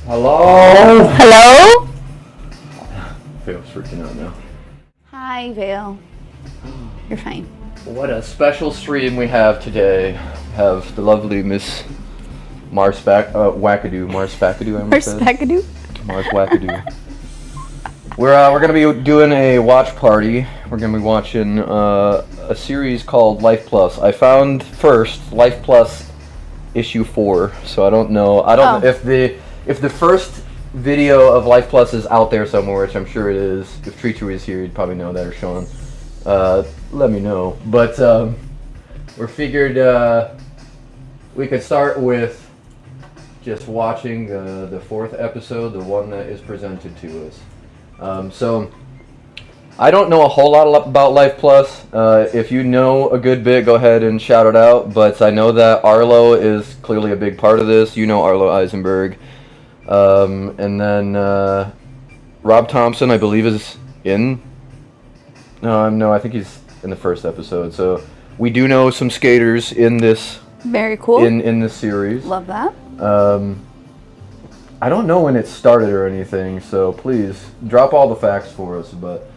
Hello? Hello? Vale's freaking out now. Hi, Vale. You're fine. What a special stream we have today. We have the lovely Miss Mars Wackadoo. Mars Wackadoo, I Mars said. Wackadoo? Mars Wackadoo. We're gonna be doing a watch party. We're gonna be watching a series called Life Plus. I found first Life Plus issue 4, so I don't know. I don't know if the first video of Life Plus is out there somewhere, which I'm sure it is. If Trichu is here, he'd probably know that, or Sean. Let me know. But we figured we could start with just watching the 4th episode, the one that is presented to us. So I don't know a whole lot about Life Plus. If you know a good bit, go ahead and shout it out. But I know that Arlo is clearly a big part of this. You know Arlo Eisenberg. And then Rob Thompson, I believe, is in. No, I think he's in the first episode. So we do know some skaters in this. Very cool. In this series. Love that. I don't know when it started or anything, so please drop all the facts for us. But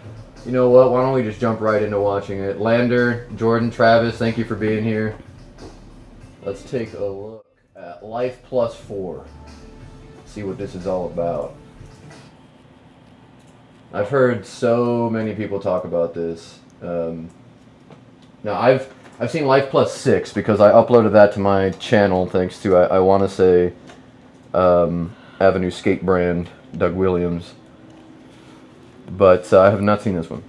you know what? Why don't we just jump right into watching it? Lander, Jordan, Travis, thank you for being here. Let's take a look at Life Plus 4. See what this is all about. I've heard so many people talk about this. Now I've seen Life Plus 6 because I uploaded that to my channel thanks to I want to say Avenue Skate Brand, Doug Williams. But I have not seen this one.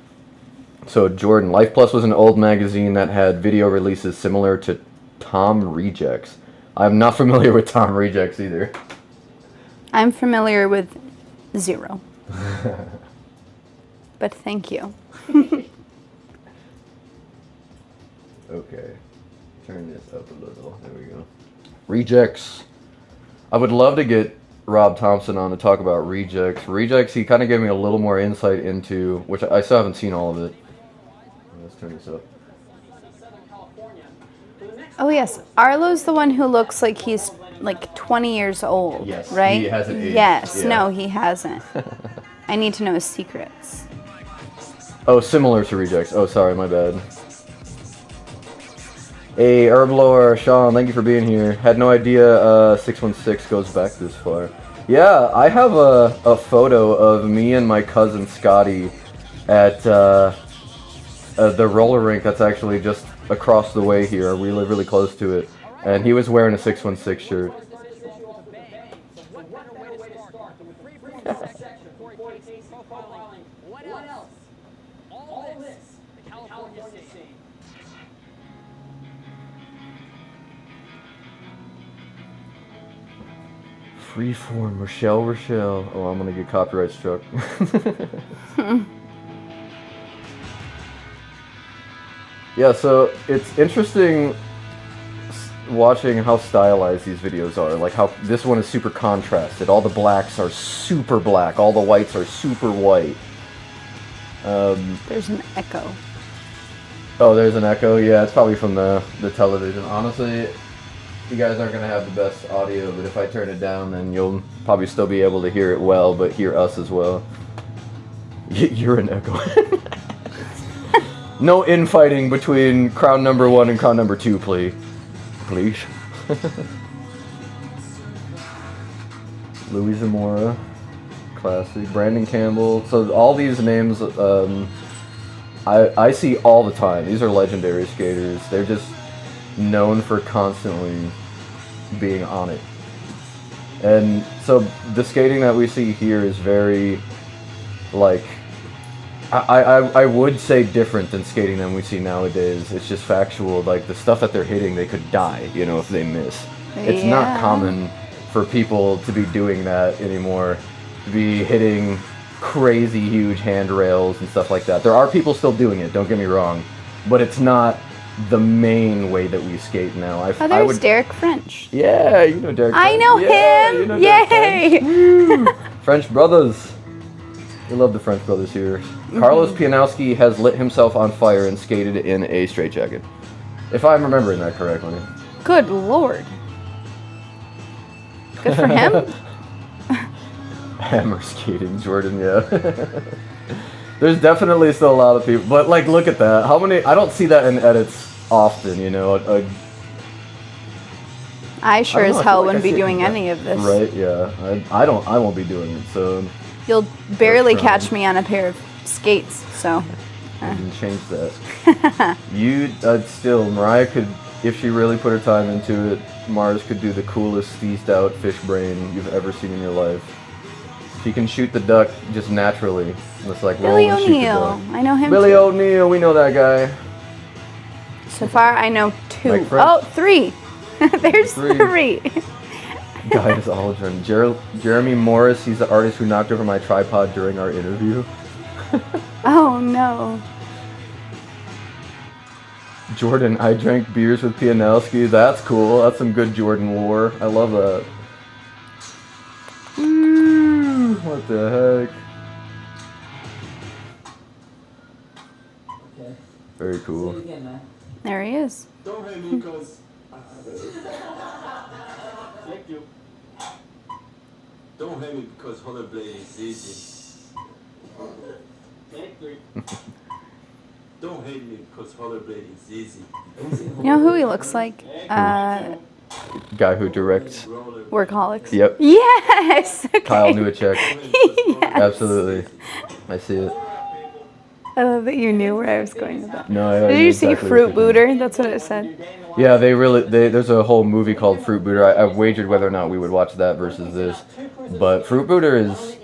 So Jordan, Life Plus was an old magazine that had video releases similar to Tom Rejects. I'm not familiar with Tom Rejects either. I'm familiar with 0. But thank you. Okay. Turn this up a little. There we go. Rejects. I would love to get Rob Thompson on to talk about Rejects. Rejects, he kind of gave me a little more insight into, which I still haven't seen all of it. Let's turn this up. Oh yes, Arlo's the one who looks like he's like 20 years old, yes, right? He hasn't aged. Yes, yeah. no, he hasn't. I need to know his secrets. Oh, similar to Rejects. Oh, sorry, my bad. Hey, Herblore, Sean, thank you for being here. Had no idea 616 goes back this far. Yeah, I have a photo of me and my cousin Scotty at the roller rink that's actually just across the way here. We live really close to it. And he was wearing a 616 shirt. Freeform, Rochelle. Oh, I'm gonna get copyright struck. Yeah, so it's interesting watching how stylized these videos are. Like how this one is super contrasted. All the blacks are super black. All the whites are super white. There's an echo. Oh, there's an echo? Yeah, it's probably from the television. Honestly, you guys aren't going to have the best audio, but if I turn it down, then you'll probably still be able to hear it well, but hear us as well. You're an echo. No infighting between crown number 1 and crown number 2, please. Please. Louis Zamora. Classic. Brandon Campbell. So all these names I see all the time. These are legendary skaters. They're just known for constantly being on it. And so the skating that we see here is very, like, I would say different than skating than we see nowadays. It's just factual. Like, the stuff that they're hitting, they could die, you know, if they miss. It's not common for people to be doing that anymore, to be hitting crazy huge handrails and stuff like that. There are people still doing it, don't get me wrong, but it's not the main way that we skate now. There's Derek French. Yeah, you know Derek French. I know him! You know Yay! French brothers. We love the French brothers here. Mm-hmm. Carlos Pianowski has lit himself on fire and skated in a straitjacket. If I'm remembering that correctly. Good lord. Good for him. Hammer skating, Jordan, yeah. There's definitely still a lot of people, but like, look at that. How many? I don't see that in edits often, you know. I sure I don't as know, I hell feel like wouldn't I be see it doing in any of this. Right? Yeah. I won't be doing it. So You'll barely trying. catch me on a pair of skates. So. I can change that. Still, Mariah could, if she really put her time into it, Mars could do the coolest steezed out fish brain you've ever seen in your life. She can shoot the duck just naturally. Just like Billy roll and shoot the O'Neill. duck. I know him. Billy too. O'Neill, we know that guy. So far, I know 2. Mike French. Oh, 3. There's 3. Guy is Aldrin. Jeremy Morris, he's the artist who knocked over my tripod during our interview. Oh no. Jordan, I drank beers with Pianowski. That's cool. That's some good Jordan lore. I love that. What the heck? Okay. Very cool. Say it again, man. There he is. Don't hate me because... Thank you. Don't hate me because rollerblading is easy. Thank you. Don't hate me because rollerblading is easy. You know who he looks like? Guy who directs. Workaholics. Yep. Yes. Okay. Kyle Newacek. Yes. Absolutely. I see it. I love that you knew where I was going with that. No, I Did knew you see exactly Fruit what you're Booter? That's what it said. Yeah, there's a whole movie called Fruit Booter. I wagered whether or not we would watch that versus this. But Fruit Booter is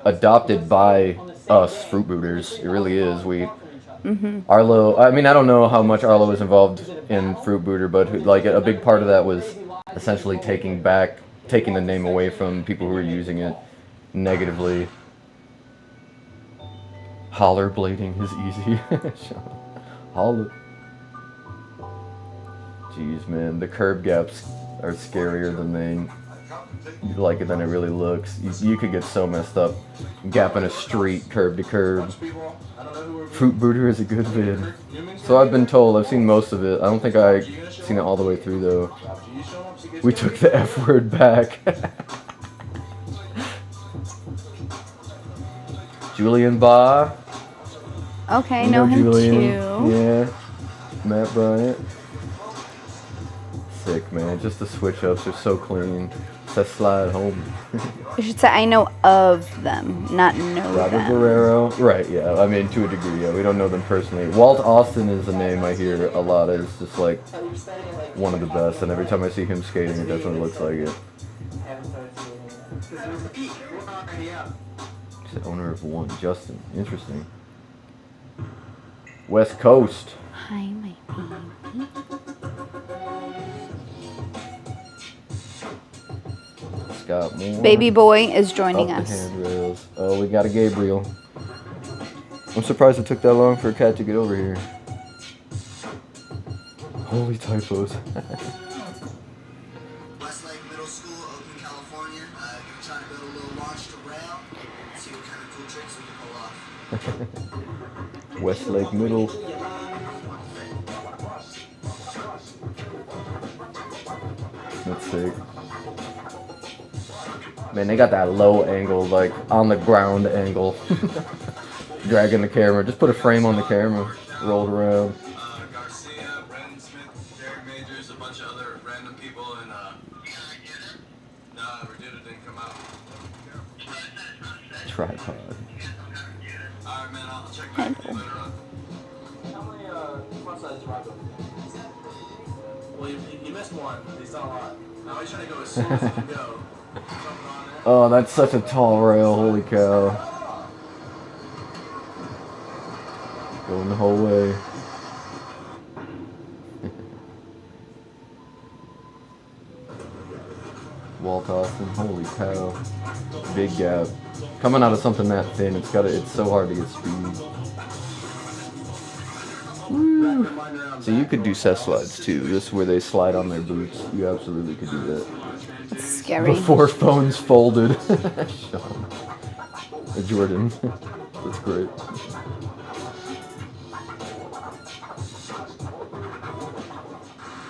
adopted by us, Fruit Booters. It really is. Arlo, I mean, I don't know how much Arlo is involved in Fruit Booter, but like a big part of that was essentially taking the name away from people who were using it negatively. Rollerblading is easy. Holler. Jeez, man, the curb gaps are scarier than it really looks. You could get so messed up gapping a street curb to curb. Fruit Booter is a good vid. So I've been told. I've seen most of it. I don't think I've seen it all the way through though. We took the F word back. Julian Baugh. Okay, You know him Julian. too. Yeah. Matt Bryant. Sick, man. Just the switch ups are so clean. That slide home. I should say I know of them, not know Robert them. Guerrero. Right, yeah. I mean, to a degree, yeah. We don't know them personally. Walt Austin is a name I hear a lot. It's just like one of the best. And every time I see him skating, it definitely looks like it. He's the owner of one. Justin. Interesting. West Coast. Hi, my baby. Scott Moore. Baby boy is joining Up us. the handrails. Oh, we got a Gabriel. I'm surprised it took that long for a cat to get over here. Holy typos. Westlake Middle School, Oakland, California. Gonna try to build a little launch to rail. See what kind of cool tricks we can pull off. Westlake Middle. That's sick. Man, they got that low angle, like on the ground angle. Dragging the camera. Just put a frame on the camera. Rolled around. Garcia, Brandon Smith, Derek Majors, a bunch of other random people, and no, Regina didn't come out. Tripod. Alright, man, I'll check back with you later on. How many front sides do I go? Well, you missed one. He's not a lot. Now he's trying to go as soon as he can go. Jumping on there. Oh, that's such a tall rail. Holy cow. Going the whole way. Walt Austin. Holy cow. Big gap. Coming out of something that thin, it's so hard to get speed. Woo. So you could do cess slides too. This is where they slide on their boots. You absolutely could do that. It's scary. Before phones folded. Sean. Jordan. That's great.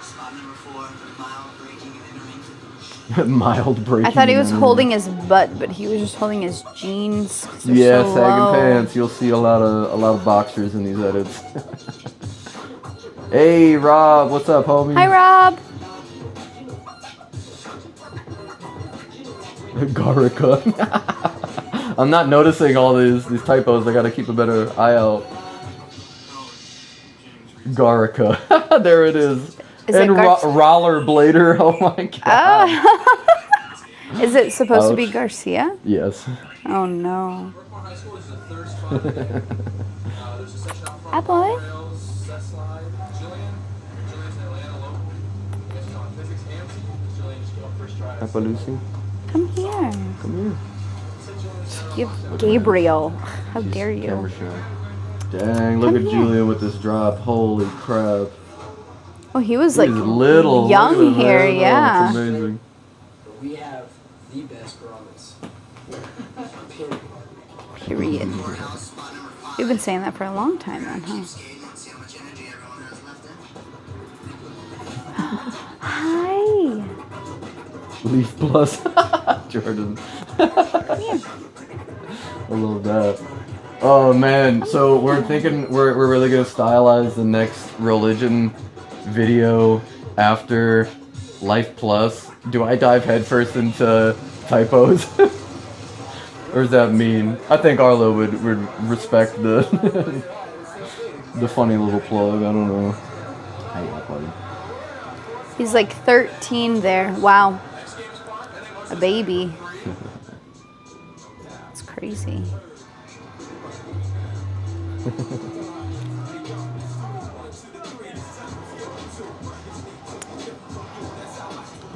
Spot number 4, mile, braking, and entering. Mild breaking. I thought he was and holding his butt, but he was just holding his jeans. 'cause they're Yeah, so sagging low. pants. You'll see a lot of boxers in these edits. Hey, Rob, what's up, homie? Hi, Rob. Garica. I'm not noticing all these typos. I gotta keep a better eye out. Garica. There it is. Is and it Rollerblader. Oh my god. Oh. Is it supposed to be Ouch. Garcia? Yes. Oh no. Brookmore High School is the third spot. There's a section out front. Hi, boy. Rails, set slide. Jillian's in Atlanta local. She's on physics and Jillian just came up first try. Papa Lucy, Come here. come You Gabriel. How dare here. Camera you? shot. Dang, look Come at here. Julia with this drop. Holy crap. Oh, he was like He's little. young Look at him, here, man. Oh, yeah. it's amazing. We have the best grommets. Period. Courthouse, spot number 5. You've been saying that for a long time then, huh? Skating and see how much energy everyone has left in. Hi. Leaf Plus. Jordan. Come here. I love that. Oh man, so we're thinking we're really gonna stylize the next religion video after Life Plus. Do I dive headfirst into typos? Or does that mean? I think Arlo would respect the the funny little plug. I don't know. I hate that buddy. He's like 13 there. Wow. A baby. It's crazy.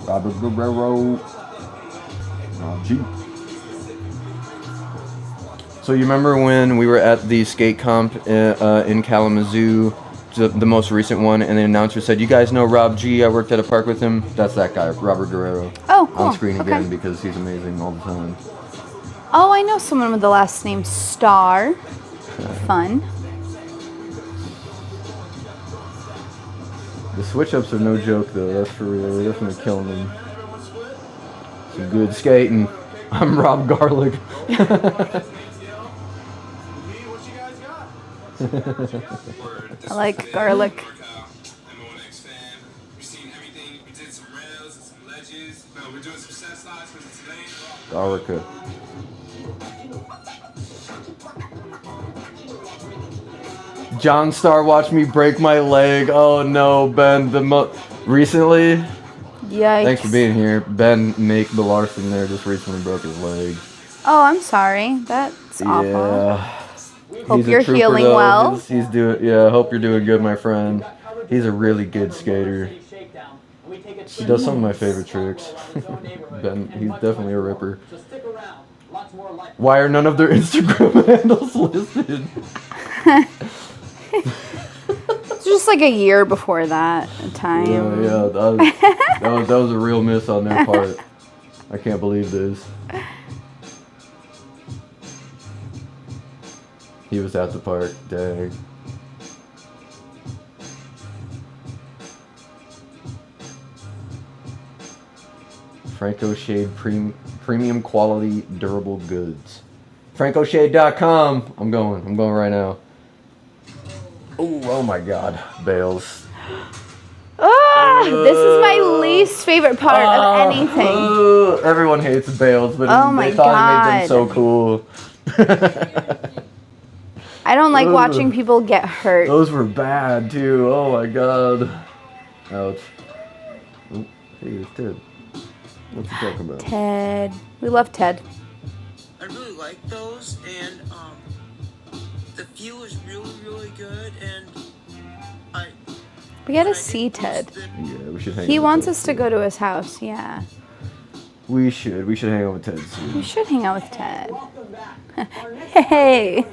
Robert Guerrero. G. So you remember when we were at the skate comp in Kalamazoo, the most recent one, and the announcer said, "You guys know Rob G? I worked at a park with him." That's that guy, Robert Guerrero. Oh, cool. On screen again Okay. because he's amazing all the time. Oh, I know someone with the last name Star. Fun. The switch ups are no joke though. That's for real. They're definitely killing them. Some good skating. I'm Rob Garlic. I like garlic. Garlica. John Star watched me break my leg. Oh no, Ben. Recently, Yikes. thanks for being here. Ben Make the Larson there just recently broke his leg. Oh, I'm sorry. That's awful. Yeah. Hope He's a you're trooper, healing though. well. He's doing. Yeah, I hope you're doing good, my friend. He's a really good skater. He does some of my favorite tricks. Ben, he's definitely a ripper. Why are none of their Instagram handles listed? It's just like a year before that time. Yeah, that was a real miss on their part. I can't believe this. He was at the park. Dang. Franco Shade premium quality durable goods. FrancoShade.com. I'm going right now. Oh my God, Bales. Ah, this is my least favorite part of anything. Everyone hates Bales, but Oh my they thought it made them so God. cool. I don't like Ugh. watching people get hurt. Those were bad too. Oh my God. Ouch. Oh, hey, it's Ted. What's he talking about? Ted. We love Ted. I really like those, and the feel is really, really good, and We gotta see Ted. Yeah, we should hang. He out with wants Ted us to too. go to his house, yeah. We should hang out with Ted soon. We should hang out with Ted. Hey!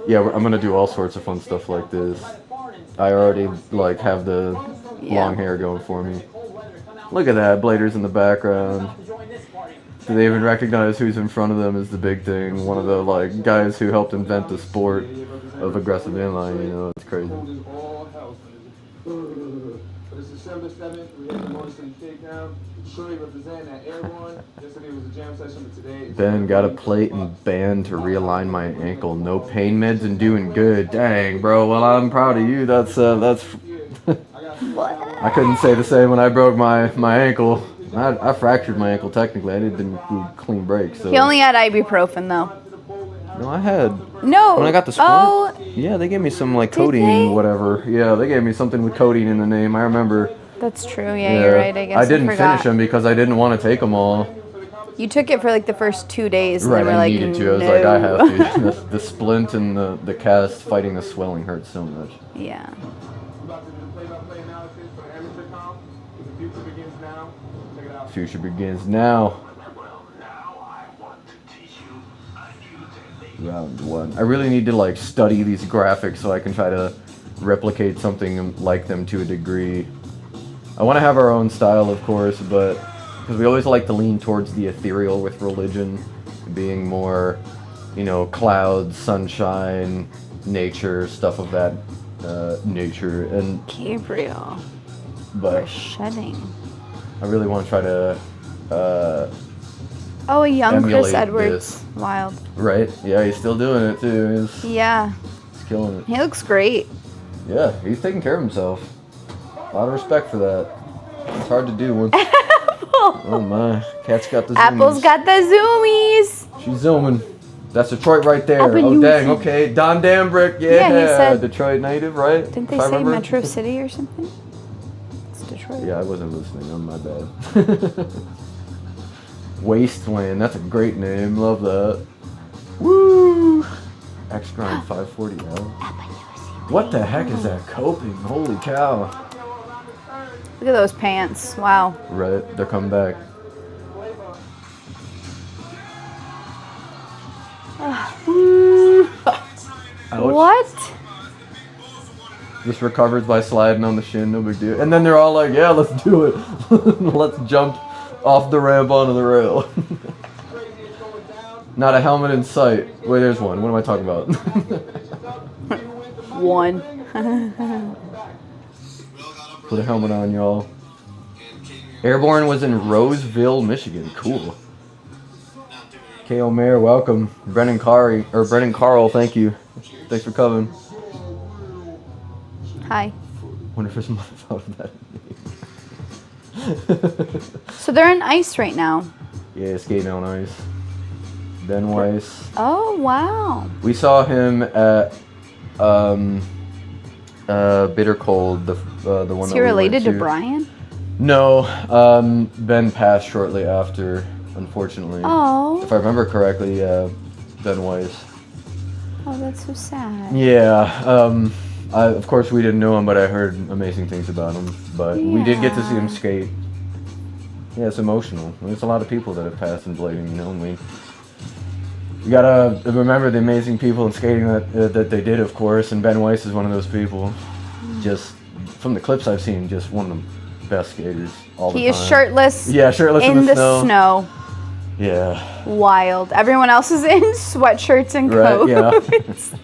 Yeah, I'm gonna do all sorts of fun stuff like this. I already like have the long hair going for me. Look at that, bladers in the background. Do they even recognize who's in front of them is the big thing. One of the like guys who helped invent the sport of aggressive inline, you know, it's crazy. This is December 7th. We're here at the Motor City Takedown. Curry representing that Airborne. Yesterday was a jam session, but today... Ben got a plate and band to realign my ankle. No pain meds and doing good. Dang, bro. Well, I'm proud of you. That's I couldn't say the same when I broke my ankle. I fractured my ankle technically. I didn't do clean breaks. So. He only had ibuprofen though. No, I had. No. When I got the splint. Oh. Yeah, they gave me some like Did codeine, they? whatever. Yeah, they gave me something with codeine in the name. I remember. That's true. Yeah, you're right. I guess I didn't forgot. finish them because I didn't want to take them all. You took it for like the first 2 days, and Right, they were I like, needed to. I was no. like, I have to. The splint and the cast fighting the swelling hurts so much. Yeah. We're about to do the play-by-play analysis for the amateur comp. The future begins now. Check it out. Future begins now. Round one. I really need to like study these graphics so I can try to replicate something like them to a degree. I want to have our own style, of course, but because we always like to lean towards the ethereal with religion, being more, you know, clouds, sunshine, nature, stuff of that nature, and Gabriel. but We're shedding. I really want to try to Oh, a young Chris emulate Edwards. this. Wild. right? Yeah, he's still doing it too. Yeah. He's killing it. He looks great. Yeah, he's taking care of himself. A lot of respect for that. It's hard to do once. Oh my, cat's got the zoomies. Apple's got the zoomies. She's zooming. That's Detroit right there. Apple Oh dang, Newton. okay. Don Dambrick, yeah. Yeah, he said- Detroit native, right? Didn't they If I say remember. Metro City or something? It's Detroit. Yeah, I wasn't listening. On my bad. Wasteland. That's a great name. Love that. Woo! X Grind 540L. What the heck is that coping? Holy cow! Look at those pants. Wow. Right, they're coming back. Ouch. What? Just recovers by sliding on the shin, no big deal. And then they're all like, yeah, let's do it. Let's jump off the ramp onto the rail. Not a helmet in sight. Wait, there's one. What am I talking about? One. Put a helmet on, y'all. Airborne was in Roseville, Michigan. Cool. K.O. Mayer, welcome. Brennan Carl, thank you. Thanks for coming. Hi. Wonder if his mother thought of that. So they're in ice right now. Yeah, skating on ice. Ben Weiss. Oh, wow. We saw him at Bitter Cold, the one Is that he we related went to Brian? No, Ben passed shortly after, unfortunately. Oh. If I remember correctly, Ben Weiss. Oh, that's so sad. Yeah, of course we didn't know him, but I heard amazing things about him. But we did get to see him skate. Yeah, it's emotional. There's a lot of people that have passed in blading, you know, and we gotta remember the amazing people in skating that they did, of course, and Ben Weiss is one of those people. Just from the clips I've seen, just one of the best skaters all the time. He is shirtless. Yeah, shirtless in the snow. Yeah. Wild. Everyone else is in sweatshirts and Right, coats. yeah.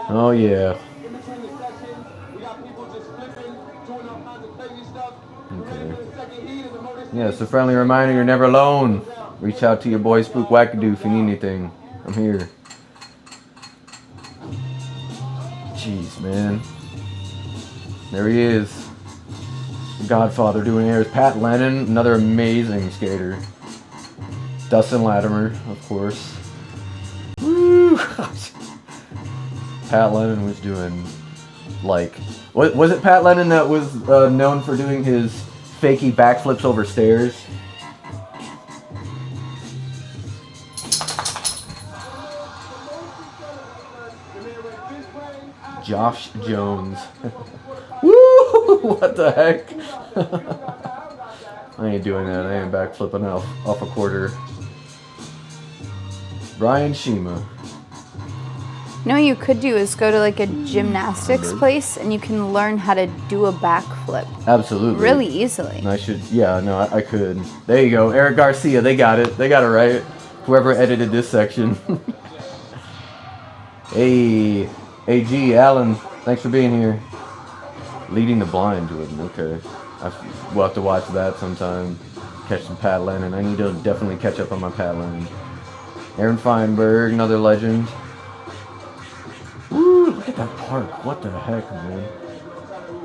Oh yeah. In between the sessions, we got people just flipping, doing all kinds of crazy stuff. We're Okay. in the second heat of the Motor City. Yeah, it's a friendly reminder you're never alone. Reach out to your boy Spook Wackadoo if you need anything. I'm here. Jeez, man. There he is. The Godfather doing airs. Pat Lennon, another amazing skater. Dustin Latimer, of course. Woo! Pat Lennon was doing, like... Was it Pat Lennon that was known for doing his fakey backflips over stairs? Josh Jones. Woo! What the heck? I ain't doing that. I ain't backflipping off a quarter. Brian Shima. You know what you could do is go to like a gymnastics place and you can learn how to do a backflip Absolutely. really easily. And I should, yeah, no, I could. There you go. Eric Garcia, they got it. They got it right. Whoever edited this section. Hey. AG, Alan, thanks for being here. Leading the blind, Jordan. Okay. We'll have to watch that sometime. Catch some paddling, and I need to definitely catch up on my paddling. Aaron Feinberg, another legend. Woo, look at that park. What the heck, man?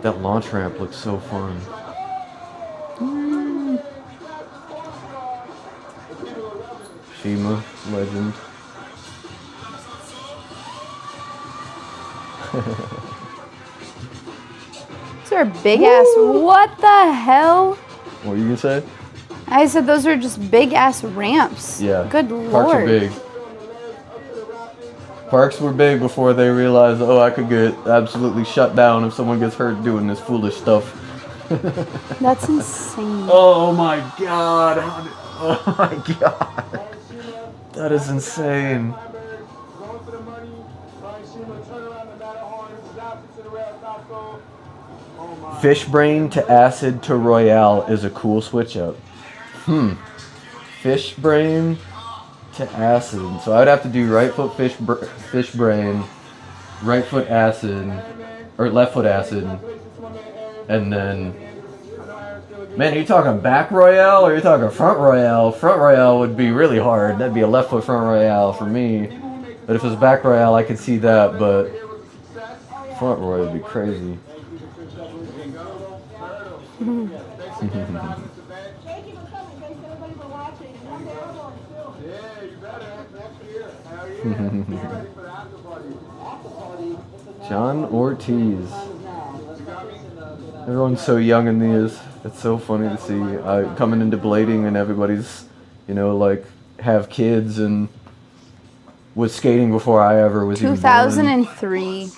That launch ramp looks so fun. Shima, legend. Those are big ass. What the hell? What were you gonna say? I said those are just big ass ramps. Yeah. Good lord. Parks are big. Parks were big before they realized, oh, I could get absolutely shut down if someone gets hurt doing this foolish stuff. That's insane. Oh my god. Oh my god. That is insane. Fish brain to acid to royale is a cool switch up. Fish brain to acid. So I'd have to do right foot fish brain, right foot acid, or left foot acid, and then. Man, are you talking back royale or are you talking front royale? Front royale would be really hard. That'd be a left foot front royale for me. But if it was back royale, I could see that. But front royale would be crazy. John Ortiz. Everyone's so young in these. It's so funny to see coming into blading and everybody's, you know, like have kids and was skating before I ever was even born. 2003.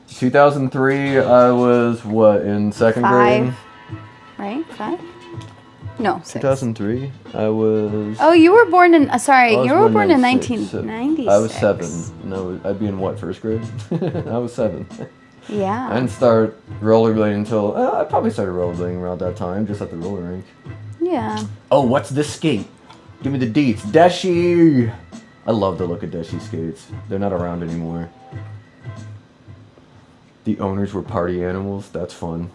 2003, I was what, in second grade? Right? 5? No, 6. 2003, I was. Oh, you were born in. Sorry, I was you were born in 96, 1996. I was 7. No, I'd be in what, first grade? I was 7. Yeah. I didn't start rollerblading until I probably started rollerblading around that time, just at the roller rink. Yeah. Oh, what's this skate? Give me the deets. Deshi! I love the look of Deshi skates. They're not around anymore. The owners were party animals. That's fun.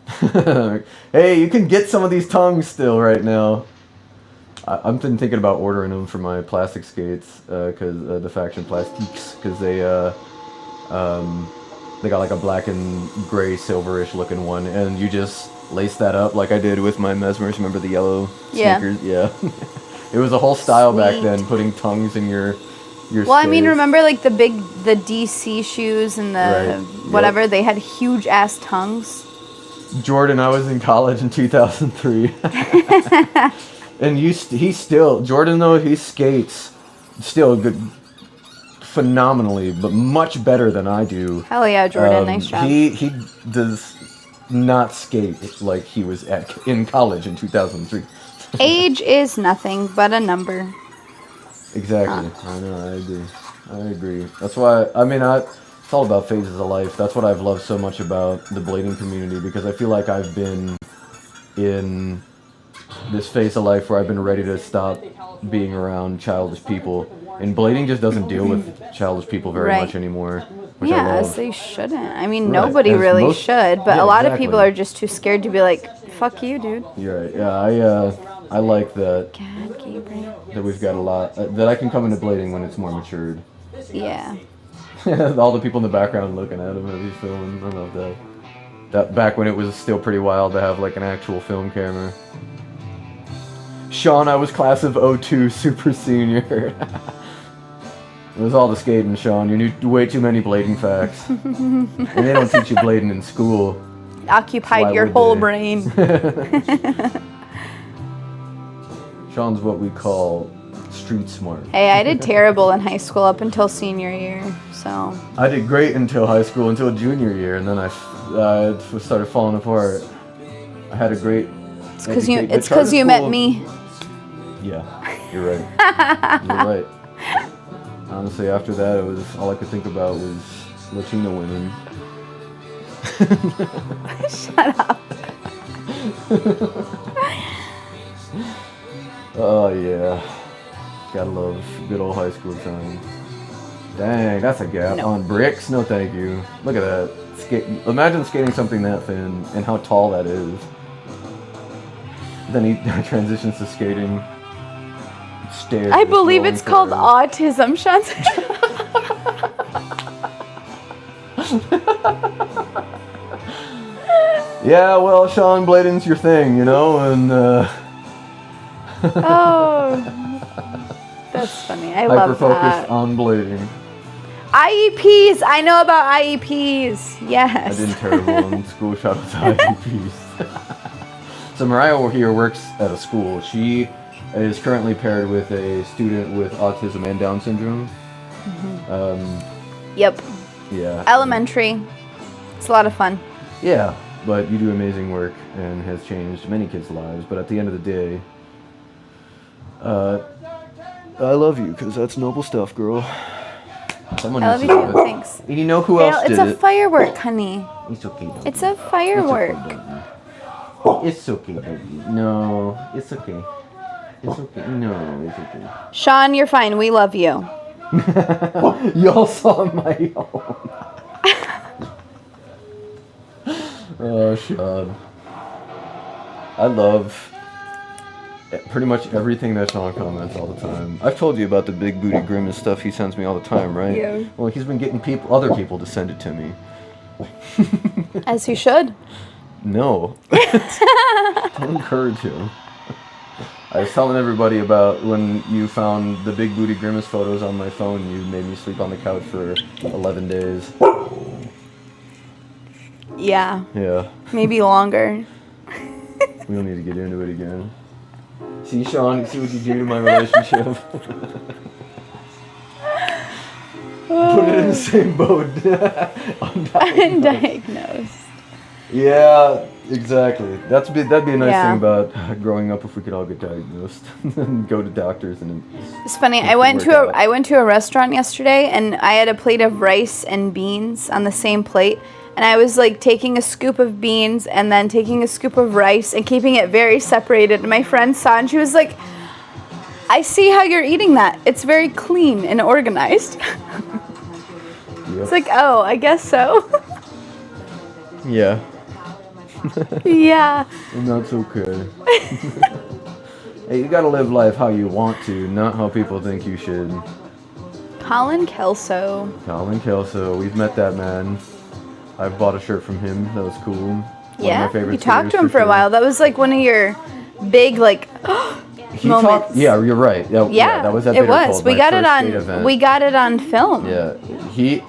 Hey, you can get some of these tongues still right now. I've been thinking about ordering them for my plastic skates, because the Faction Plastiques, because they got like a black and gray silverish looking one, and you just lace that up like I did with my Mesmers. Remember the yellow sneakers? Yeah. It was a whole style back then, putting tongues in your Well, I mean, skates. remember like the DC shoes and the whatever, Yep. they had huge ass tongues. Jordan, I was in college in 2003. And Jordan though, he skates still good, phenomenally, but much better than I do. Hell yeah, Jordan, nice job. He does not skate like he was in college in 2003. Age is nothing but a number. Exactly. I know. I agree. That's why. I mean, it's all about phases of life. That's what I've loved so much about the blading community, because I feel like I've been in this phase of life where I've been ready to stop being around childish people, and blading just doesn't deal with childish people very much anymore, which I Yeah, love. as they shouldn't. I mean, Right, nobody as really most- should, but yeah, a lot of exactly. people are just too scared to be like, fuck you, dude. You're right. Yeah, I like that God, Gabriel. that we've got a lot that I can come into blading when it's more matured. Yeah. All the people in the background looking at him as he's filming. I love that. That back when it was still pretty wild to have like an actual film camera. Sean, I was class of 02 super senior. It was all the skating, Sean. You knew way too many blading facts. And they don't teach you blading in school. Occupied Why your would whole they? brain. Sean's what we call street smart. Hey, I did terrible in high school up until senior year, so. I did great until high school, until junior year, and then I started falling apart. I had a great. It's because you met me. Yeah, you're right. You're right. Honestly, after that, it was all I could think about was Latino women. Shut up. Oh yeah, gotta love good old high school time. Dang, that's a gap. No. On bricks? No thank you. Look at that. Imagine skating something that thin and how tall that is. Then he transitions to skating. Stairs. I just believe rolling it's called forever. autism, Sean. Yeah, well, Sean, blading's your thing, you know, and Oh, that's funny. I love hyper-focused that. on blading. IEPs. I know about IEPs. I Yes. did terrible in school. Shout out to IEPs. So Mariah here works at a school. She is currently paired with a student with autism and Down syndrome. Yep. Yeah. Elementary. It's a lot of fun. Yeah, but you do amazing work and has changed many kids' lives. But at the end of the day, I love you because that's noble stuff, girl. Someone I love needs you to too. do it. Thanks. And you know who Dale, else it's did a it? firework, honey. It's okay. Doggy. It's a firework. It's okay, doggy. No, it's okay. It's okay. No, it's okay. Sean, you're fine. We love you. Y'all saw my own. Oh, Sean. I love pretty much everything that Sean comments all the time. I've told you about the big booty grimace stuff he sends me all the time, right? Yeah. Well, he's been getting other people to send it to me. As he should. No. Don't encourage him. I was telling everybody about when you found the big booty grimace photos on my phone. You made me sleep on the couch for 11 days. Yeah. Yeah. Maybe longer. We don't need to get into it again. See, Sean, see what you do to my relationship. Put it in the same boat. Undiagnosed. Yeah, exactly. That'd be a nice Yeah. thing about growing up if we could all get diagnosed and go to doctors and. It's funny. Make I it went work to out. I went to a restaurant yesterday, and I had a plate of rice and beans on the same plate, and I was like taking a scoop of beans and then taking a scoop of rice and keeping it very separated. And my friend saw, and she was like, "I see how you're eating that. It's very clean and organized." Yep. It's like, oh, I guess so. Yeah, Yeah. and that's okay. Hey, you gotta live life how you want to, not how people think you should. Colin Kelso. Colin Kelso, we've met that man. I've bought a shirt from him. That was cool. One Yeah. of my favorite You talked to skaters him for a sure. while. That was like one of your big like He moments. talked. Yeah, you're right. Yeah, that was at it Bitter was. Cold, We my got it first on. skate event. We got it on film. Yeah, he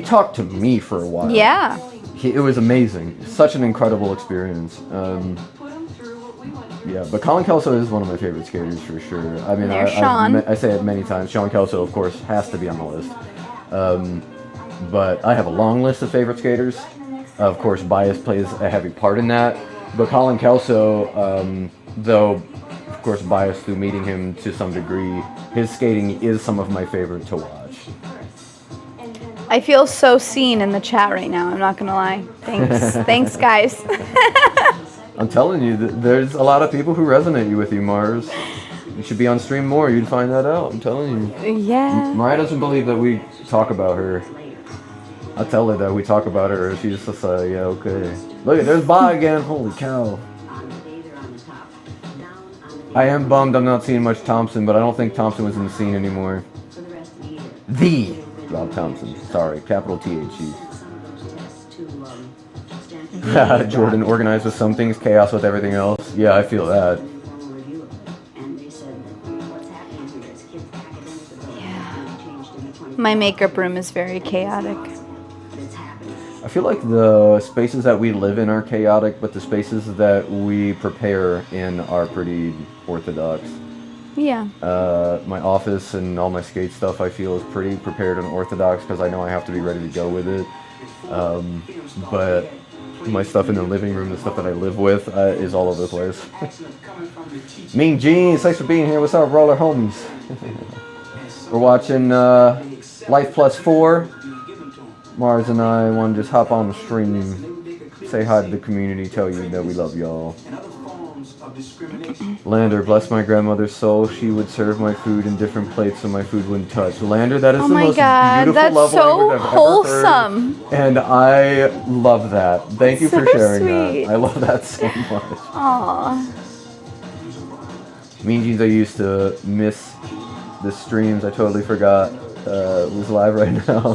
talked to me for a while. Yeah. It was amazing. Such an incredible experience. Yeah, but Colin Kelso is one of my favorite skaters for sure. I mean, There's Sean. I say it many times. Sean Kelso, of course, has to be on the list. But I have a long list of favorite skaters. Of course, bias plays a heavy part in that. But Colin Kelso, though, of course, biased through meeting him to some degree, his skating is some of my favorite to watch. I feel so seen in the chat right now. I'm not gonna lie. Thanks, thanks, guys. I'm telling you, there's a lot of people who resonate with you, Mars. You should be on stream more. You'd find that out. I'm telling you. Yeah. Mariah doesn't believe that we talk about her. I tell her that we talk about her. She's just like, yeah, okay. Look, there's Ba again. Holy cow. I am bummed I'm not seeing much Thompson, but I don't think Thompson was in the scene anymore. The Rob Thompson. Sorry, capital T-H-E. Jordan organized with some things, chaos with everything else. Yeah, I feel that. My makeup room is very chaotic. I feel like the spaces that we live in are chaotic, but the spaces that we prepare in are pretty orthodox. Yeah. My office and all my skate stuff I feel is pretty prepared and orthodox because I know I have to be ready to go with it. But my stuff in the living room, the stuff that I live with, is all over the place. Mean Jeans, thanks for being here. What's up, roller homies? We're watching Life Plus 4. Mars and I want to just hop on the stream, say hi to the community, tell you that we love y'all. of discrimination. Lander, bless my grandmother's soul. She would serve my food in different plates so my food wouldn't touch. Lander, that is Oh the my most God, beautiful that's love so language I've wholesome. ever heard. And I love that. Thank you for So sharing sweet. that. I love that so much. Aw. Mean Jeans, I used to miss the streams. I totally forgot it was live right now.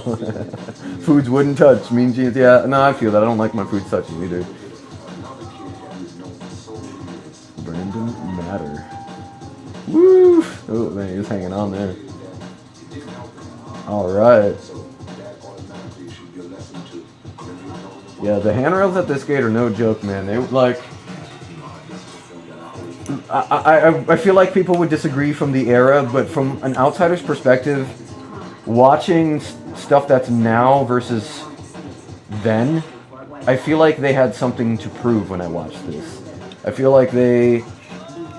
Foods wouldn't touch. Mean Jeans, yeah. No, I feel that. I don't like my food touching either. Brandon Matter. Woo! Oh man, he was hanging on there. Alright. Yeah, the handrails at this gate are no joke, man. They like... I feel like people would disagree from the era, but from an outsider's perspective, watching stuff that's now versus then, I feel like they had something to prove when I watched this. I feel like they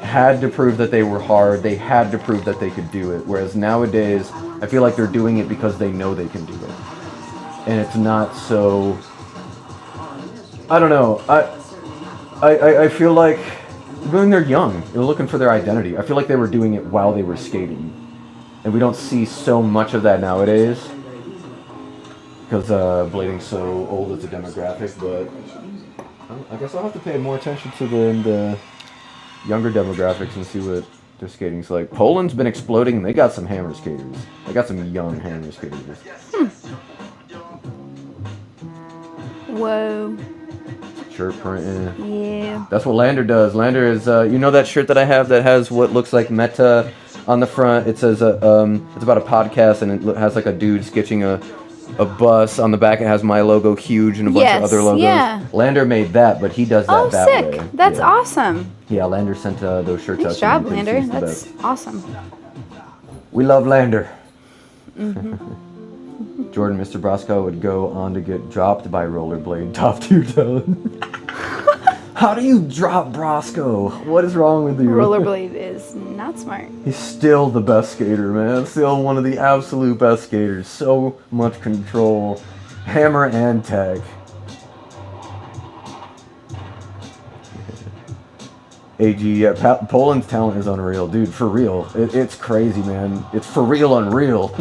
had to prove that they were hard, they had to prove that they could do it, whereas nowadays, I feel like they're doing it because they know they can do it. And it's not so... I don't know, I feel like when they're young, they're looking for their identity. I feel like they were doing it while they were skating. And we don't see so much of that nowadays. Because blading's so old as a demographic, but I guess I'll have to pay more attention to the younger demographics and see what their skating's like. Poland's been exploding and they got some hammer skaters. They got some young hammer skaters. Whoa. Shirt printing. Yeah. That's what Lander does. Lander is, you know that shirt that I have that has what looks like Meta on the front? It says, it's about a podcast and it has like a dude sketching a bus. On the back it has my logo huge and a bunch of other logos. Yeah. Lander made that, but he does that that sick. way. That's Yeah. awesome. Yeah, Lander sent those shirts out. Nice to job, me because Lander. he's the That's best. awesome. We love Lander. Jordan, Mr. Brosco would go on to get dropped by Rollerblade top tier talent. How do you drop Brosco? What is wrong with you? Rollerblade is not smart. He's still the best skater, man. Still one of the absolute best skaters. So much control. Hammer and tech. AG, yeah, Poland's talent is unreal. Dude, for real. It's crazy, man. It's for real unreal.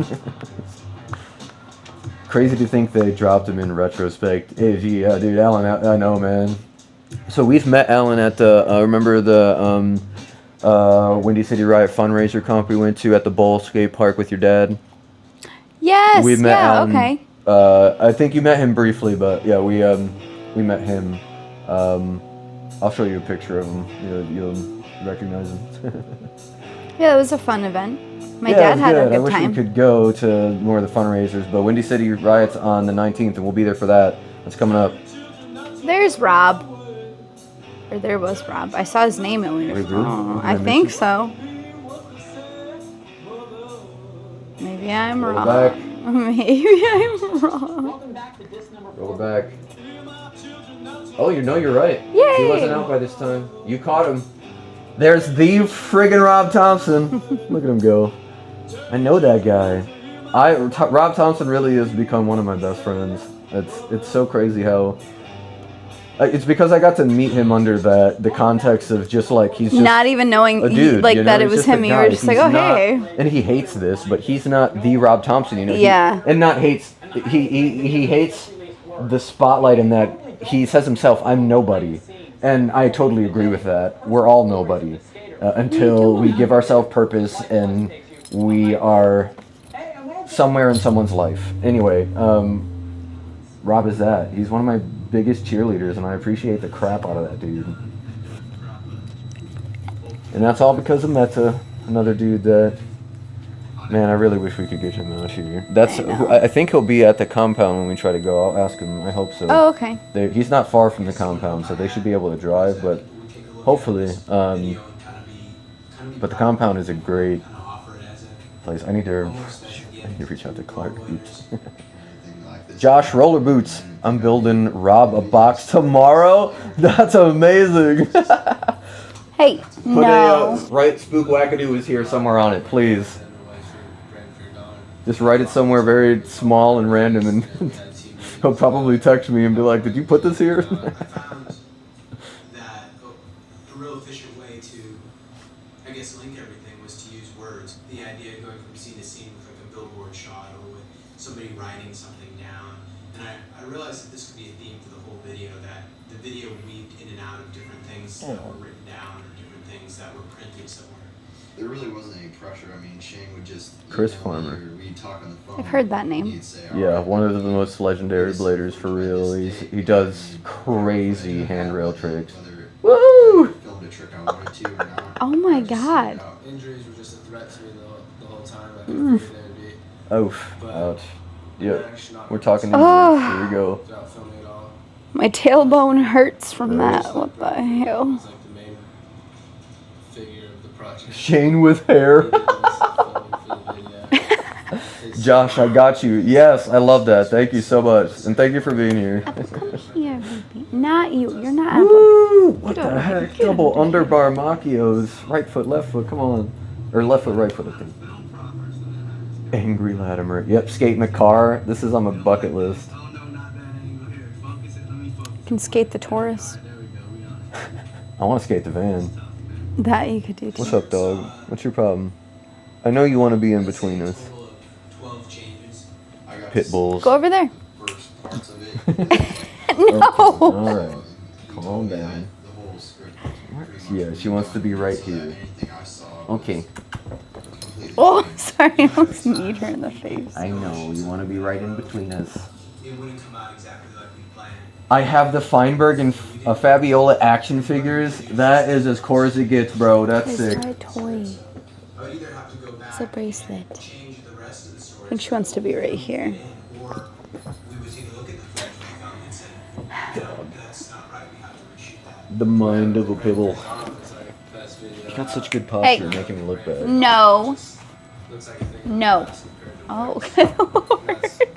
Crazy to think they dropped him in retrospect. AG, yeah, dude, Alan, I know, man. So we've met Alan at the, remember the Windy City Riot fundraiser comp we went to at the Bowl Skate Park with your dad? Yes, We met Alan. okay. I think you met him briefly, but yeah, we met him. I'll show you a picture of him. You'll recognize him. Yeah, it was a fun event. My Yeah, dad it was had good. a good I wish time. we could go to more of the fundraisers, but Windy City Riot's on the 19th, and we'll be there for that. That's coming up. There's Rob. Or there was Rob. I saw his name at Winter. Wait, really? Oh, Did I miss think it? so. Maybe I'm Roll wrong. back. Maybe I'm wrong. Roll it back. Oh, you're right. Yay! He wasn't out by this time. You caught him. There's the friggin' Rob Thompson. Look at him go. I know that guy. Rob Thompson really has become one of my best friends. It's so crazy how... It's because I got to meet him under the context of just like he's just Not even knowing a dude, like you know? that it He's was just a him. You guy. were just like, He's oh, not- hey. And he hates this, but he's not the Rob Thompson, you know. Yeah. And not hates. He hates the spotlight in that he says himself, "I'm nobody," and I totally agree with that. We're all nobody until we give ourselves purpose and we are somewhere in someone's life. Anyway, Rob is that. He's one of my biggest cheerleaders, and I appreciate the crap out of that dude. And that's all because of Meta, another dude that, man, I really wish we could get him out here. I think he'll be at the compound when we try to go. I'll ask him. I hope so. Oh, okay. He's not far from the compound, so they should be able to drive, but hopefully. But the compound is a great place. I need to reach out to Clark. Oops. Josh Roller Boots. I'm building Rob a box tomorrow. That's amazing. Hey, Put no. write Spook Wackadoo is here somewhere on it, please. Just write it somewhere very small and random, and he'll probably text me and be like, "Did you put this here?" That a real efficient way this could be a theme for the whole video, that the video weaved in and out of different things that were written down or different things that were printed somewhere. There really wasn't any pressure. I mean, Shane would just Chris email Farmer. me or we'd talk on the phone. I've heard that name. He'd say, Yeah, "Alright, one of the most legendary bladers for real. He does crazy handrail tricks. whether Woo! I filmed a trick I wanted to or not. Oh my I just sent it God. out. Injuries were just a threat to me the whole time. Like, I figured they would be Oof. Ouch. Yep. actually not We're talking Oh. injuries. Here we go. without filming it all. My tailbone hurts from that. What the hell? It's like the main figure of the project. Shane with hair. Josh, I got you. Yes, I love that. Thank you so much. And thank you for being here. Come here, baby. Not you. You're not. Woo! What Get the over here. heck? Double underbar Macchios. Right foot, left foot. Come on. Or left foot, right foot, I think. Angry Latimer. Yep, skate in the car. This is on my bucket list. You can skate the Taurus. I want to skate the van. That you could do too. What's up, dog? What's your problem? I know you want to be in between us. Total of 12 changes. I got Pit bulls. Go over there. first parts of it. No. Alright. Calm down. The whole script was pretty much Yeah, she wants to be right so here. anything I saw was Okay. completely Oh, sorry. I almost kneed her in the face. I know, you want to be right in between us. It wouldn't come out exactly like we planned. I have the Feinberg and Fabiola action figures. That is as core as it gets, bro. That's It's sick. a toy. I would either have to go back It's a bracelet. and change the rest of the story. I think she wants to be right here. Or we would take a look at the footage we found and say, no, that's not right, we have to reshoot that. The mind of a pibble. It's like best video. You got such good posture, Hey. making me look bad. No. Looks like a thing. No. Oh, good lord. That's the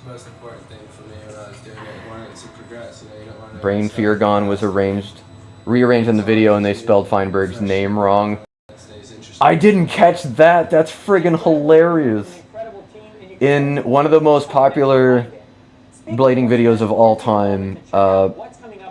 most important thing for me when I was doing it. Wanted to progress. You know, you don't want to. Brain Fear Gone was rearranged in the video, and they spelled Feinberg's name wrong. I didn't catch that. That's friggin' hilarious. In one of the most popular blading videos of all time,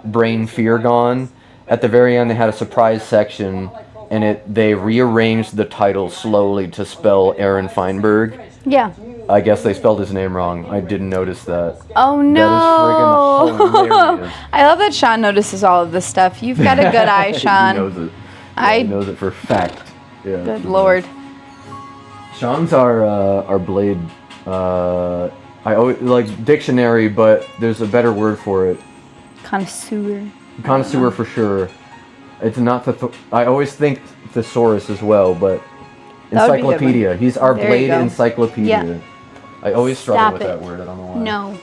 Brain Fear Gone, at the very end they had a surprise section, and they rearranged the title slowly to spell Aaron Feinberg. Yeah. I guess they spelled his name wrong. I didn't notice that. Oh no. That is friggin' hilarious. I love that Sean notices all of this stuff. You've got a good eye, Sean. He knows it. I- He knows it for a fact. Yeah. Good lord. Sean's our blade. I always like dictionary, but there's a better word for it. Connoisseur. Connoisseur for sure. It's not I always think thesaurus as well, but That would be a good one. encyclopedia. He's our There you blade go. encyclopedia. Yeah. I always struggle Stop with it. that word. I don't know why. No.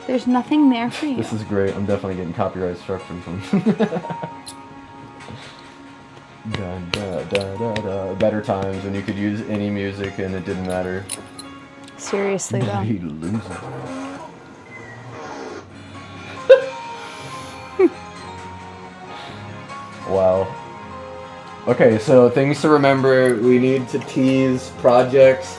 There's nothing there for you. This is great. I'm definitely getting copyright struck from some. Da, da, da, da, da. Better times when you could use any music and it didn't matter. Seriously though. He loser. Wow. Okay, so things to remember. We need to tease projects.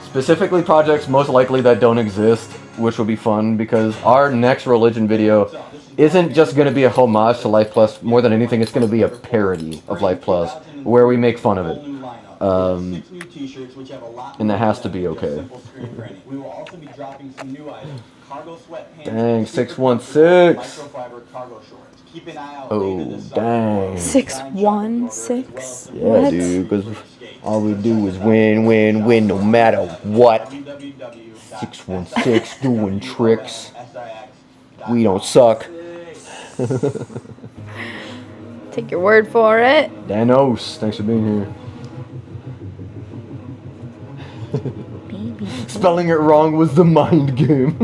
Specifically projects most likely that don't exist, which will be fun because our next religion video isn't just going to be a homage to Life Plus. More than anything, it's going to be a parody of Life Plus where we make fun of it. And that has to be okay. We will also be dropping some new items. Cargo sweatpants. Dang, 616. Microfiber cargo shorts. Keep an eye out Oh, later this dang. 616. Yeah, What? dude, because all we do is win, win, win no matter what. 616 doing tricks. We don't suck. Take your word for it. Danos, thanks for being here. Spelling it wrong was the mind game.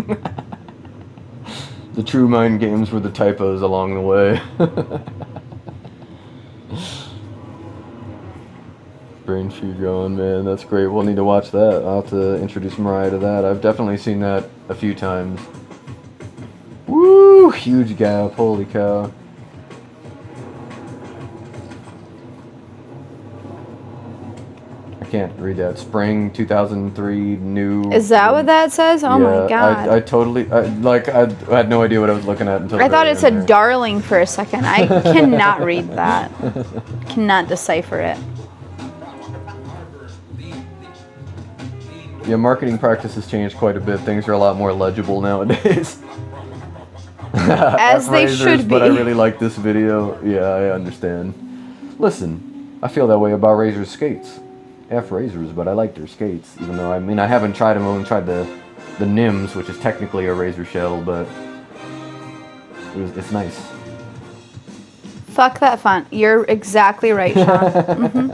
The true mind games were the typos along the way. Brain Fear going, man, that's great. We'll need to watch that. I'll have to introduce Mariah to that. I've definitely seen that a few times. Woo! Huge gap, holy cow. I can't read that. Spring 2003 new. Is that what that says? Oh my god. I totally I had no idea what I was looking at until. I thought the it very end said there. darling for a second. I cannot read that. Cannot decipher it. Yeah, marketing practice has changed quite a bit. Things are a lot more legible nowadays. As they should But I be. really like this video. Yeah, I understand. Listen, I feel that way about Razor's skates. F Razors, but I like their skates. Even though, I mean, I haven't tried them. I only tried the Nims, which is technically a razor shell, but it's nice. Fuck that font. You're exactly right, Sean.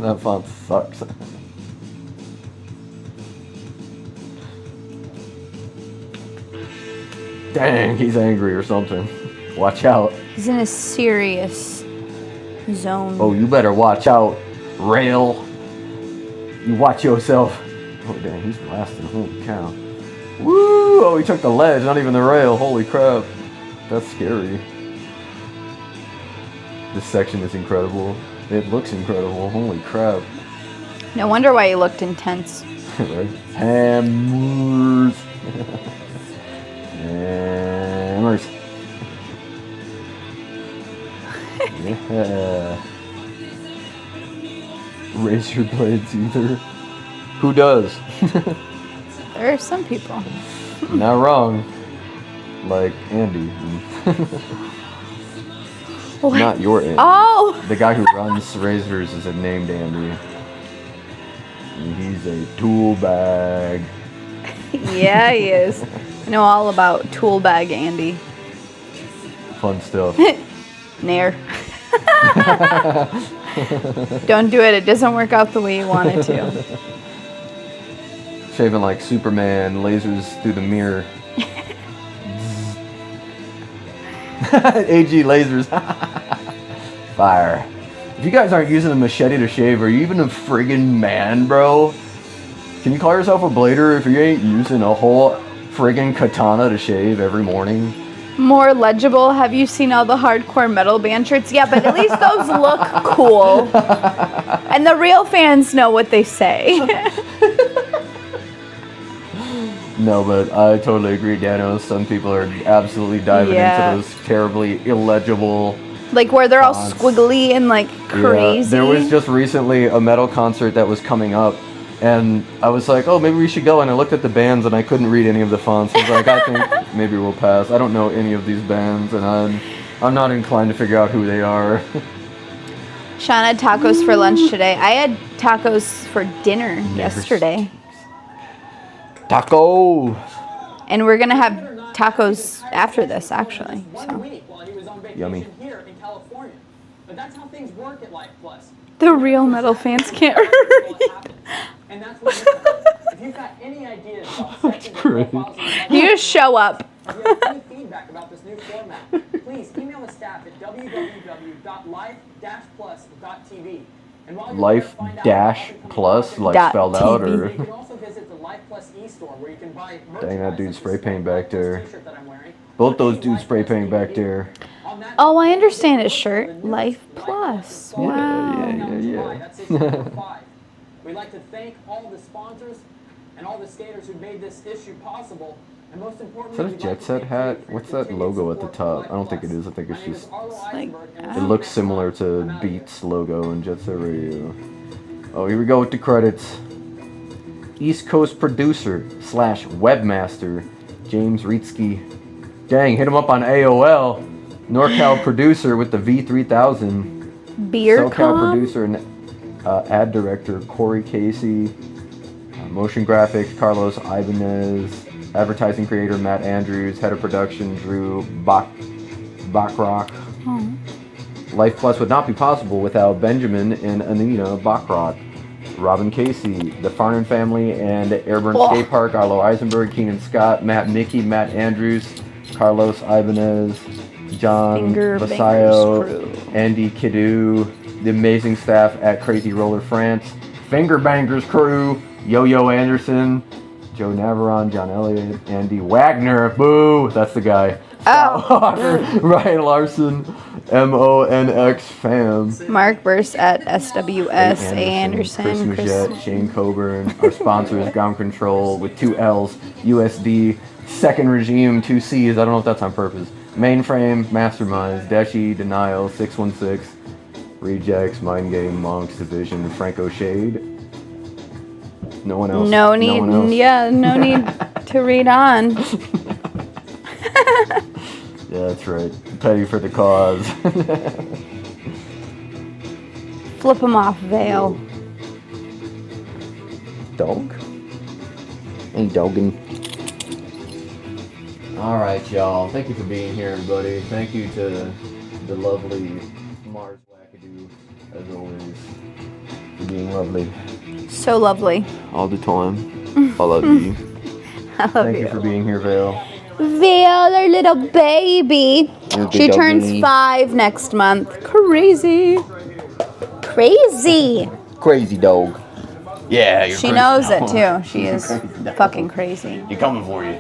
That font sucks. Dang, he's angry or something. Watch out. He's in a serious zone. Oh, you better watch out, Rail. You watch yourself. Oh, dang, he's blasting. Holy cow. Woo! Oh, he took the ledge, not even the rail. Holy crap. That's scary. This section is incredible. It looks incredible. Holy crap. No wonder why he looked intense. Right? Hammers. Hammers. Yeah. Raise your blades either. Who does? There are some people. Not wrong. Like Andy. What? Not your Andy. Oh! The guy who runs Razors is named Andy. And he's a tool bag. Yeah, he is. I know all about tool bag Andy. Fun stuff. Nair. Don't do it. It doesn't work out the way you want it to. Shaving like Superman, lasers through the mirror. AG lasers. Fire. If you guys aren't using a machete to shave, are you even a friggin' man, bro? Can you call yourself a blader if you ain't using a whole friggin' katana to shave every morning? More legible. Have you seen all the hardcore metal band shirts? Yeah, but at least those look cool. And the real fans know what they say. No, but I totally agree, Dano. Some people are absolutely diving into those terribly illegible... Like where they're all fonts. squiggly and like crazy. Yeah, there was just recently a metal concert that was coming up, and I was like, oh, maybe we should go, and I looked at the bands, and I couldn't read any of the fonts. I was like, I think maybe we'll pass. I don't know any of these bands, and I'm not inclined to figure out who they are. Sean had tacos for lunch today. I had tacos for dinner yesterday. Taco! And we're going to have tacos after this, actually. So. Yummy. Here in California. But that's how things work at Life Plus. The real metal fans can't read. And that's what if you've got any ideas about sections profiles You just show up. if you have any feedback about this new format, please email the staff at www.life-plus.tv. And while you're Life there, find out dash how to become plus, a like Dot spelled out, TV. or... You can also visit the Life Plus e-store where you can buy Dang, that dude's spray paint back there. t-shirt that I'm wearing. Both those dudes spray paint back there. Oh, I understand his shirt. Life Plus. Wow. Yeah. We'd like to thank all the sponsors and all the skaters who made this issue possible. And most Is importantly, that a Jet Set hat? What's that logo at the top? I don't think it is. I think it's just... Like, It looks similar to Beats logo and Jet Set Radio. Oh, here we go with the credits. East Coast producer / webmaster James Reetsky. Dang, hit him up on AOL. NorCal producer with the V3000. Beer SoCal com? producer and ad director Corey Casey. Motion graphics Carlos Ibanez. Advertising creator Matt Andrews. Head of production Drew Bachrock. Oh. Life Plus would not be possible without Benjamin and Anita Bachrock. Robin Casey, the Farnan family, and Airburn Skate Park, Arlo Eisenberg, Keenan Scott, Matt Mickey, Matt Andrews, Carlos Ibanez, John Finger Basayo, Bangers crew. Andy Kiddu, the amazing staff at Crazy Roller France, Finger Bangers crew, Yo-Yo Anderson, Joe Navarone, John Elliott, Andy Wagner, boo, that's the guy. Oh. Ryan Larson, MONX fam. Mark Burst at SWS, Chris A. Anderson, Mujette, Shane Coburn. Our sponsors, Ground Control with 2 L's, USD, Second Regime, 2 C's. I don't know if that's on purpose. Mainframe, Masterminds, Deshi, Denial, 616, Rejects, Mind Game, Monks, Division, Franco Shade. No one else. No need, one else. yeah, no need to read on. Yeah, that's right. Petty for the cause. Flip him off, Vale. Dog? Hey, dogging. Alright, y'all. Thank you for being here, everybody. Thank you to the lovely Mars Wackadoo, as always, for being lovely. So lovely. All the time. I love you. I love Thank you for being here, Vale. Vale, our little baby. She turns 5 next month. Crazy. Crazy. Crazy dog. Yeah, you're She crazy knows dog. it too. She is Crazy dog. fucking crazy. You're coming for you.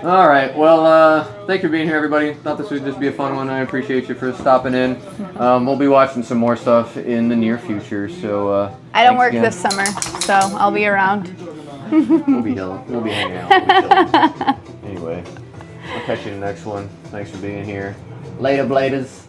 Alright, well, thank you for being here, everybody. Thought this would just be a fun one. I appreciate you for stopping in. We'll be watching some more stuff in the near future, so, I don't thanks work again. this summer, so I'll be around. We'll be hanging out. We'll be chilling. Anyway, I'll catch you in the next one. Thanks for being here. Later, bladers.